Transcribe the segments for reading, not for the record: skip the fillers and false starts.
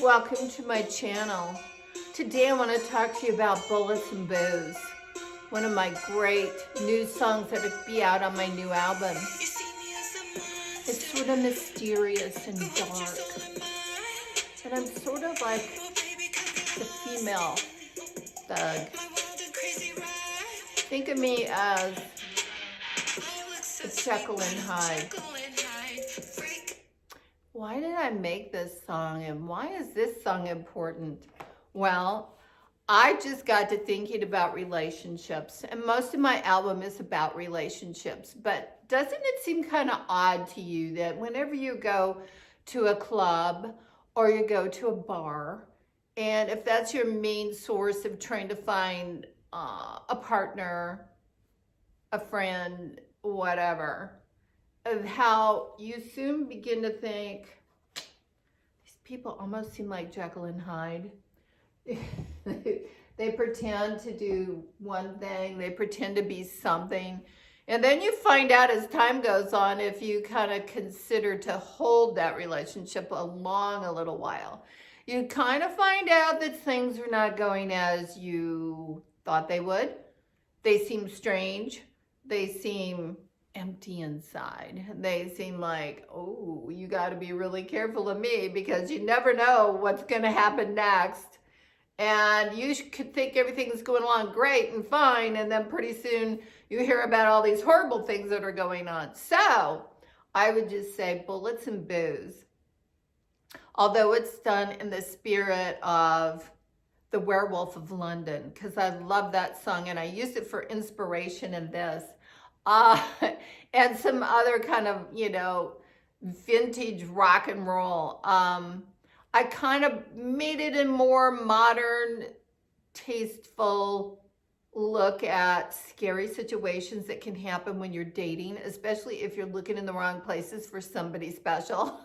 welcome to my channel. Today I want to talk to you about Bullets and Booze, one of my great new songs that will be out on my new album. It's sort of mysterious and dark, and I'm sort of like the female thug. Think of me as a Jekyll and Hyde. Why did I make this song, and why is this song important? Well, I just got to thinking about relationships, and most of my album is about relationships, but doesn't it seem kind of odd to you that whenever you go to a club or you go to a bar, and if that's your main source of trying to find a partner, a friend, whatever, of how you soon begin to think, these people almost seem like Jekyll and Hyde. They pretend to do one thing, they pretend to be something, and then you find out as time goes on, if you kind of consider to hold that relationship along a little while, you kind of find out that things are not going as you thought they would. They seem strange. They seem empty inside. They seem like, oh, you got to be really careful of me because you never know what's going to happen next. And you could think everything's going along great and fine, and then pretty soon you hear about all these horrible things that are going on. So I would just say Bullets and Booze, although it's done in the spirit of The Werewolf of London, because I love that song and I used it for inspiration in this. And some other kind of, vintage rock and roll. I kind of made it a more modern, tasteful look at scary situations that can happen when you're dating, especially if you're looking in the wrong places for somebody special.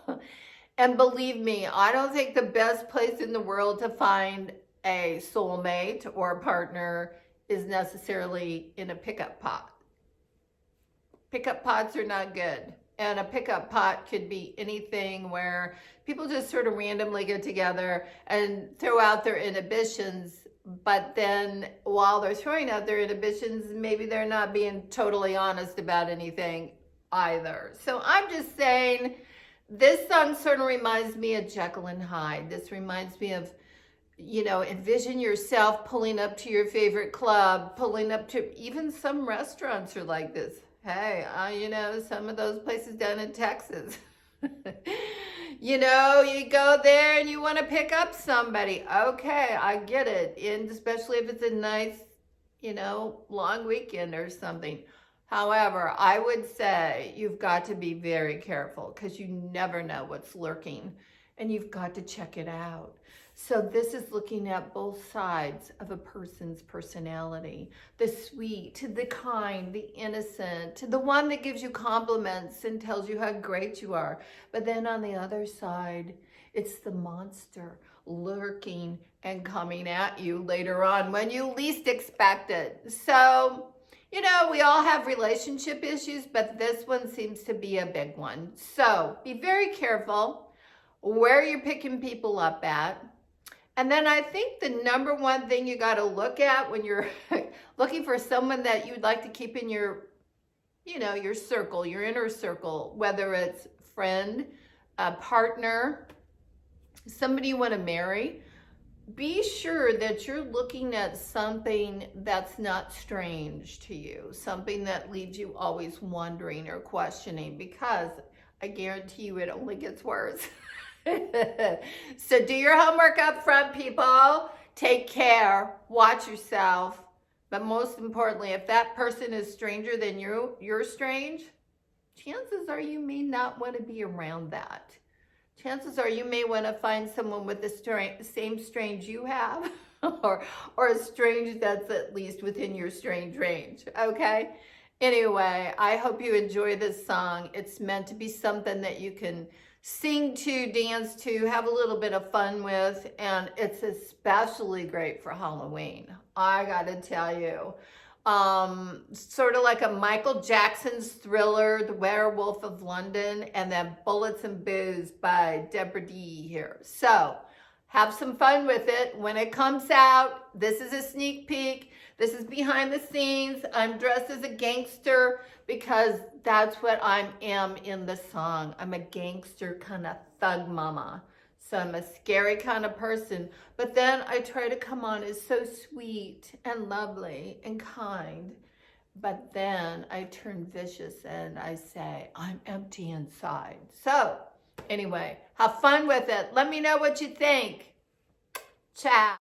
And believe me, I don't think the best place in the world to find a soulmate or a partner is necessarily in a pickup pot. Pickup pots are not good. And a pickup pot could be anything where people just sort of randomly get together and throw out their inhibitions, but then while they're throwing out their inhibitions, maybe they're not being totally honest about anything either. So I'm just saying, this song sort of reminds me of Jekyll and Hyde. This reminds me of, envision yourself pulling up to your favorite club, pulling up to, even some restaurants are like this. Hey, some of those places down in Texas, you go there and you want to pick up somebody. Okay, I get it. And especially if it's a nice, long weekend or something. However, I would say you've got to be very careful because you never know what's lurking and you've got to check it out. So this is looking at both sides of a person's personality, the sweet, the kind, the innocent, the one that gives you compliments and tells you how great you are. But then on the other side, it's the monster lurking and coming at you later on when you least expect it. So, we all have relationship issues, but this one seems to be a big one. So be very careful where you're picking people up at. And then I think the number one thing you got to look at when you're looking for someone that you'd like to keep in your, your circle, your inner circle, whether it's friend, a partner, somebody you want to marry, be sure that you're looking at something that's not strange to you, something that leaves you always wondering or questioning, because I guarantee you it only gets worse. So do your homework up front, people. Take care. Watch yourself. But most importantly, if that person is stranger than you're strange, chances are you may not want to be around that. Chances are you may want to find someone with the same strange you have or a strange that's at least within your strange range. Okay? Anyway, I hope you enjoy this song. It's meant to be something that you can sing to, dance to, have a little bit of fun with, and it's especially great for Halloween. I gotta tell you, sort of like a Michael Jackson's Thriller, The Werewolf of London, and then Bullets and Booze by Debra D here. So have some fun with it. When it comes out, this is a sneak peek. This is behind the scenes. I'm dressed as a gangster because that's what I am in the song. I'm a gangster kind of thug mama. So I'm a scary kind of person. But then I try to come on as so sweet and lovely and kind. But then I turn vicious and I say, I'm empty inside. So anyway, have fun with it. Let me know what you think. Ciao.